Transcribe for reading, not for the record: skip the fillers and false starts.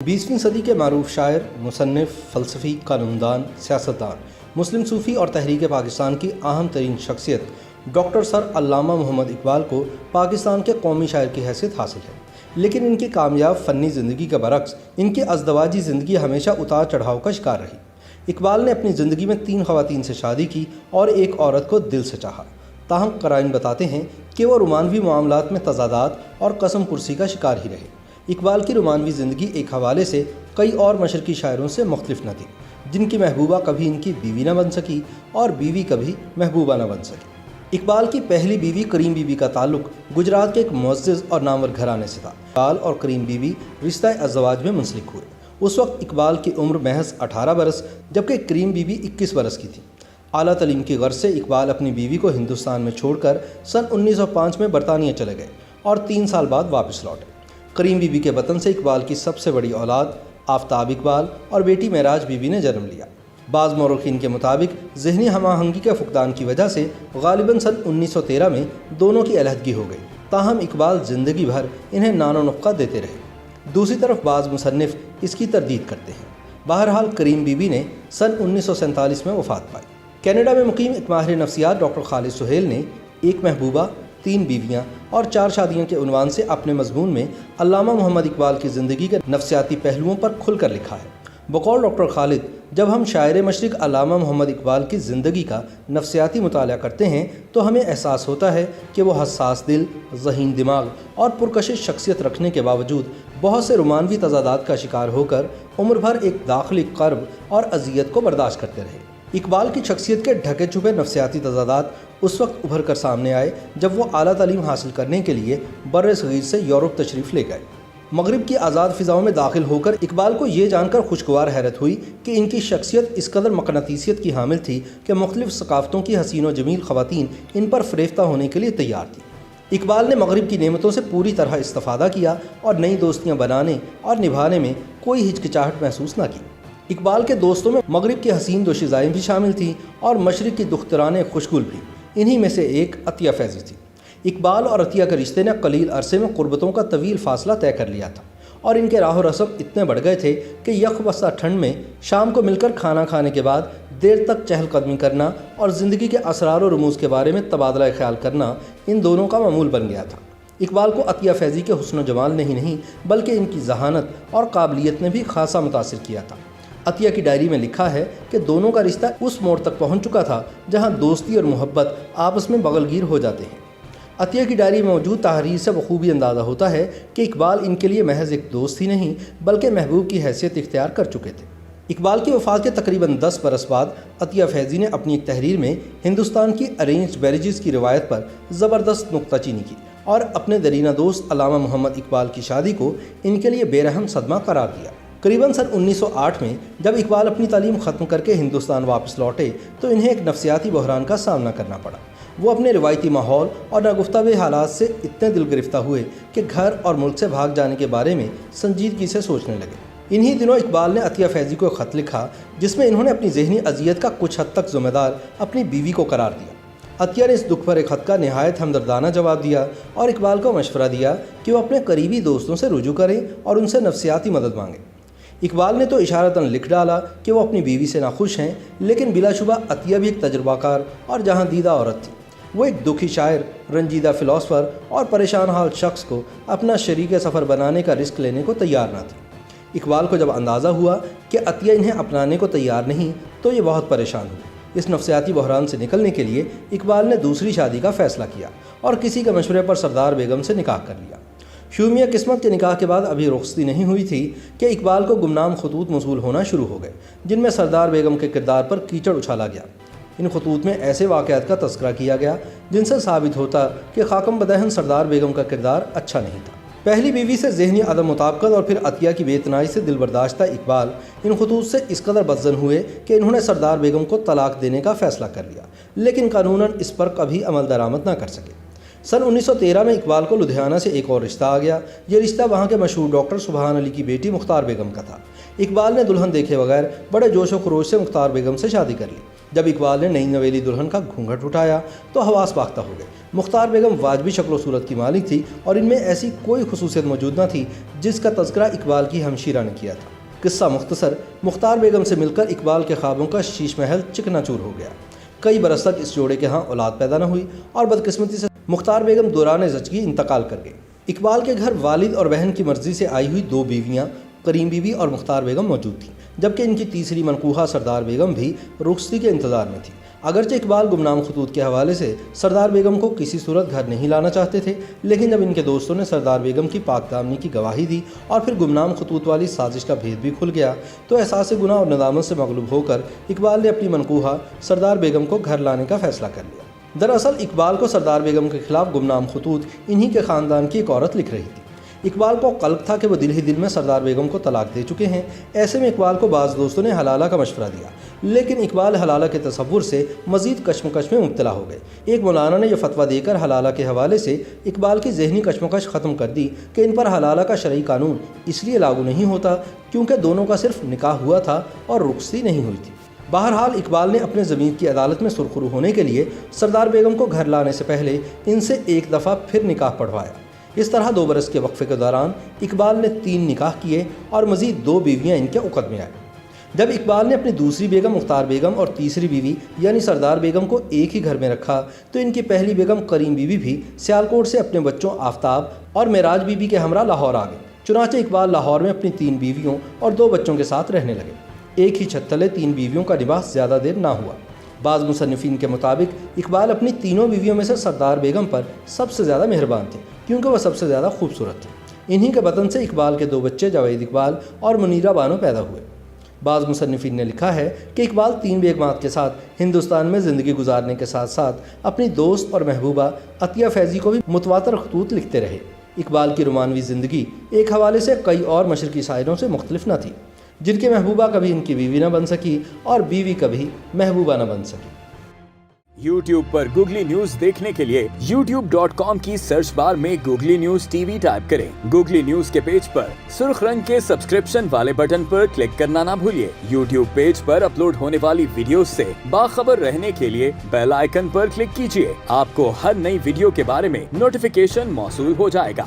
20वीं सदी के मारूफ शायर, मुसन्निफ, फ़लसफ़ी, कानूनदान, सियासतदान, मुस्लिम सूफ़ी और तहरीक पाकिस्तान की अहम तरीन शख्सियत डॉक्टर सर अल्लामा मोहम्मद इकबाल को पाकिस्तान के कौमी शायर की हैसियत हासिल है। लेकिन इनकी कामयाब फ़नी ज़िंदगी के बरक्स इनकी अज़दवाजी ज़िंदगी हमेशा उतार चढ़ाव का शिकार रही। इकबाल ने अपनी ज़िंदगी में 3 ख़वातीन से शादी की और एक औरत को दिल से चाहा। ताहम क़राइन बताते हैं कि वो रोमानवी मामलात में तज़ादात और कसम पुरसी का शिकार ही रहे। इकबाल की रोमानवी ज़िंदगी एक हवाले से कई और मशरक़ी शायरों से मुख्तलिफ न थी, जिनकी महबूबा कभी इनकी बीवी न बन सकी और बीवी कभी महबूबा न बन सकी। इकबाल की पहली बीवी करीम बीबी का ताल्लुक़ गुजरात के एक मुअज़्ज़िज़ और नामवर घराने से था। इकबाल और करीम बीबी रिश्ता अज़वाज में मुंसलिक हुए। उस वक्त इकबाल की उम्र महज 18 बरस जबकि करीम बीबी 21 बरस की थी। आला तलीम की गर्ज से इकबाल अपनी बीवी को हिंदुस्तान में छोड़कर सन 1905 में बरतानिया चले गए और 3 साल बाद वापस लौटे। करीम बीबी के वतन से इकबाल की सबसे बड़ी औलाद आफ्ताब इकबाल और बेटी महराज बीबी ने जन्म लिया। बाज़ मौरख़ीन के मुताबिक ज़हनी हमाहंगी के फुक़दान की वजह से गालिबन सन 1913 में दोनों की अलहदगी हो गई। ताहम इकबाल ज़िंदगी भर इन्हें नानो नुक्का देते रहे। दूसरी तरफ बाज़ मुसन्निफ़ इसकी तरदीद करते हैं। बहरहाल करीम बीबी ने सन 1947 में वफ़ात पाई। कनाडा में मुकीम एक माहिर नफ्सियात डॉक्टर खालिद सुहेल ने एक महबूबा, 3 बीवियाँ और 4 शादियों के उन्वान से अपने मज़मून में अल्लामा मोहम्मद इकबाल की ज़िंदगी के नफ्सियाती पहलुओं पर खुलकर लिखा है। बकौल डॉक्टर खालिद, जब हम शायर मशरिक़ अल्लामा मोहम्मद इकबाल की ज़िंदगी का नफ्सियाती मुताला करते हैं तो हमें एहसास होता है कि वो हसास दिल, ज़हीन दिमाग और पुरकशिश शख्सियत रखने के बावजूद बहुत से रोमानवी तज़ादात का शिकार होकर उम्र भर एक दाखिली कर्ब और अजियत को बर्दाश्त करते रहे। इकबाल की शख्सियत के ढके छुपे नफ्सियाती तज़ादात उस वक्त उभर कर सामने आए जब वो आला तालीम हासिल करने के लिए बर्र-ए-सग़ीर से यूरोप तशरीफ़ ले गए। मगरिब की आज़ाद फ़िज़ाओं में दाखिल होकर इकबाल को ये जानकर खुशगवार हैरत हुई कि इनकी शख्सियत इस कदर मक़नातीसियत की हामिल थी कि मुख्तलिफ़ सकाफ़तों की हसीन व जमील ख़वातीन इन पर फ़रेफ्ता होने के लिए तैयार थी। इकबाल ने मगरिब की नेमतों से पूरी तरह इस्तिफ़ादा किया और नई दोस्तियाँ बनाने और निभाने में कोई हिचकिचाहट महसूस न की। इकबाल के दोस्तों में मगरिब की हसीन दोशीज़ाएँ भी शामिल थीं और मशरिक़ की दुख्तराने खुशगुल भी। इन्हीं में से एक अतिया फैज़ी थी। इकबाल और अतिया के रिश्ते ने कलील अरसे में क़ुर्बतों का तवील फ़ासला तय कर लिया था और इनके राह रस्म इतने बढ़ गए थे कि यख बस्ता ठंड में शाम को मिलकर खाना खाने के बाद देर तक चहलकदमी करना और ज़िंदगी के असरार और रमूज़ के बारे में तबादला ख्याल करना इन दोनों का मामूल बन गया था। इकबाल को अतिया फैज़ी के हुस्न जमाल नहीं बल्कि इनकी जहानत और काबिलियत ने भी खासा मुतासिर किया था। अतिया की डायरी में लिखा है कि दोनों का रिश्ता उस मोड़ तक पहुंच चुका था जहां दोस्ती और मोहब्बत आपस में बगलगीर हो जाते हैं। अतिया की डायरी में मौजूद तहरीर से बखूबी अंदाज़ा होता है कि इकबाल इनके लिए महज एक दोस्त ही नहीं बल्कि महबूब की हैसियत इख्तियार कर चुके थे। इकबाल की वफ़ात के तकरीबन 10 बरस बाद अतिया फैज़ी ने अपनी एक तहरीर में हिंदुस्तान की अरेंज्ड मैरिजेस की रिवायत पर ज़बरदस्त नुक्ताचीनी की और अपने दरीना दोस्त अल्लामा मोहम्मद इकबाल की शादी को इनके लिए बेरहम सदमा करार दिया। करीबन सन 1908 में जब इकबाल अपनी तालीम ख़त्म करके हिंदुस्तान वापस लौटे तो इन्हें एक नफ्सियाती बहरान का सामना करना पड़ा। वो अपने रिवायती माहौल और नागुफ्ताबे हालात से इतने दिल गिरफ्तार हुए कि घर और मुल्क से भाग जाने के बारे में संजीदगी से सोचने लगे। इन्हीं दिनों इकबाल ने अतिया फैज़ी को ख़त लिखा जिसमें इन्होंने अपनी ज़हनी अजियत का कुछ हद तक ज़िम्मेदार अपनी बीवी को करार दिया। अतिया ने इस दुख भरे ख़त का नहायत हमदर्दाना जवाब दिया और इकबाल को मशवरा दिया कि वो अपने करीबी दोस्तों से रुजू करें और उनसे नफ्सियाती मदद मांगें। इकबाल ने तो इशारतन लिख डाला कि वो अपनी बीवी से नाखुश हैं, लेकिन बिलाशुबा अतिया भी एक तजुर्बाकार और जहांदीदा औरत थी। वो एक दुखी शायर, रंजीदा फ़िलासफ़र और परेशान हाल शख्स को अपना शरीक सफ़र बनाने का रिस्क लेने को तैयार न थी। इकबाल को जब अंदाज़ा हुआ कि अतिया इन्हें अपनाने को तैयार नहीं तो ये बहुत परेशान हुए। इस नफ्सियाती बहरान से निकलने के लिए इकबाल ने दूसरी शादी का फ़ैसला किया और किसी के मशवरे पर सरदार बेगम से निकाह कर लिया। शूमिया किस्मत के निकाह के बाद अभी रुखसती नहीं हुई थी कि इकबाल को गुमनाम खतूत मौसूल होना शुरू हो गए जिनमें सरदार बेगम के किरदार पर कीचड़ उछाला गया। इन खतूत में ऐसे वाक़यात का तज़किरा किया गया जिनसे साबित होता कि खाकम बदहन सरदार बेगम का किरदार अच्छा नहीं था। पहली बीवी से ज़हनी अदम मुताबकत और फिर अतिया की बेतनाई से दिल बर्दाश्ता इकबाल इन खतूत से इस कदर बदज़न हुए कि इन्होंने सरदार बेगम को तलाक देने का फ़ैसला कर लिया, लेकिन कानूनन इस पर कभी अमल दरामद न कर सके। सन 1913 में इकबाल को लुधियाना से एक और रिश्ता आ गया। ये रिश्ता वहाँ के मशहूर डॉक्टर सुबहान अली की बेटी मुख्तार बेगम का था। इकबाल ने दुल्हन देखे बगैर बड़े जोश व खरोश से मुख्तार बेगम से शादी कर ली। जब इकबाल ने नई नवेली दुल्हन का घूंघट उठाया तो हवास बाख्ता हो गए। मुख्तार बेगम वाजबी शक्ल सूरत की मालिक थी और इनमें ऐसी कोई खुसूसियत मौजूद न थी जिसका तज़किरा इकबाल की हमशीरा ने किया था। किस्सा मुख्तसर, मुख्तार बेगम से मिलकर इकबाल के ख्वाबों का शीश महल चिकनाचूर हो गया। कई बरस तक इस जोड़े के यहाँ औलाद पैदा न हुई और बदकिस्मती से मुख्तार बेगम दौरान ज़चगी इंतकाल कर गई। इकबाल के घर वालिद और बहन की मर्जी से आई हुई 2 बीवियाँ करीम बीबी और मुख्तार बेगम मौजूद थीं, जबकि इनकी तीसरी मनकूहा सरदार बेगम भी रुखसती के इंतज़ार में थी। अगरचे इकबाल गुमनाम खतूत के हवाले से सरदार बेगम को किसी सूरत घर नहीं लाना चाहते थे, लेकिन जब इनके दोस्तों ने सरदार बेगम की पाकदामनी की गवाही दी और फिर गुमनाम खतूत वाली साजिश का भेद भी खुल गया तो एहसास गुनाह और नदामत से मगलूब होकर इकबाल ने अपनी मनकूहा सरदार बेगम को घर लाने का फैसला कर लिया। दरअसल इकबाल को सरदार बेगम के खिलाफ गुमनाम खतूत इन्हीं के ख़ानदान की एक औरत लिख रही थी। इकबाल को कल्ब था कि वो दिल ही दिल में सरदार बेगम को तलाक दे चुके हैं। ऐसे में इकबाल को बाज़ दोस्तों ने हलाला का मशवरा दिया, लेकिन इकबाल हलाला के तसव्वुर से मज़ीद कश्मकश में मुब्तला हो गए। एक मौलाना ने यह फतवा देकर हलाला के हवाले से इकबाल की ज़हनी कश्मकश ख़त्म कर दी कि इन पर हलाला का शरई कानून इसलिए लागू नहीं होता क्योंकि दोनों का सिर्फ निकाह हुआ था और रुखसती नहीं हुई थी। बहरहाल इकबाल ने अपने ज़मीर की अदालत में सुरखरू होने के लिए सरदार बेगम को घर लाने से पहले इनसे एक दफ़ा फिर निकाह पढ़वाया। इस तरह 2 बरस के वक्फे के दौरान इकबाल ने 3 निकाह किए और मज़ीद 2 बीवियाँ इनके उक़द में आई। जब इकबाल ने अपनी दूसरी बेगम मुख्तार बेगम और तीसरी बीवी यानी सरदार बेगम को एक ही घर में रखा तो इनकी पहली बेगम करीम बीवी भी सियालकोट से अपने बच्चों आफ्ताब और मेराज बीबी के हमरा लाहौर आ गई। चुनांचे इकबाल लाहौर में अपनी 3 बीवियों और 2 बच्चों के साथ रहने लगे। एक ही छत तले 3 बीवियों का निवास ज़्यादा देर ना हुआ। बाज़ मुसन्निफ़ीन के मुताबिक इकबाल अपनी तीनों बीवियों में से सरदार बेगम पर सबसे ज़्यादा मेहरबान थे क्योंकि वह सबसे ज़्यादा खूबसूरत थी। इन्हीं के बतन से इकबाल के 2 बच्चे जावेद इकबाल और मुनीरा बानो पैदा हुए। बाज़ मुसन्निफ़ीन ने लिखा है कि इकबाल 3 बेगमात के साथ हिंदुस्तान में ज़िंदगी गुजारने के साथ साथ अपनी दोस्त और महबूबा अतिया फैज़ी को भी मुतवातर खतूत लिखते रहे। इकबाल की रोमानवी ज़िंदगी एक हवाले से कई और मशरक़ी शायरों से मुख्तलिफ न थी, जिनकी महबूबा कभी इनकी बीवी न बन सकी और बीवी कभी महबूबा न बन सकी। YouTube पर गूगली न्यूज देखने के लिए youtube.com की सर्च बार में गूगली न्यूज टीवी टाइप करें। गूगली न्यूज के पेज पर सुर्ख रंग के सब्सक्रिप्शन वाले बटन पर क्लिक करना ना भूलिए। YouTube पेज पर अपलोड होने वाली वीडियोस से बाखबर रहने के लिए बेल आइकन पर क्लिक कीजिए। आपको हर नई वीडियो के बारे में नोटिफिकेशन मौसूल हो जाएगा।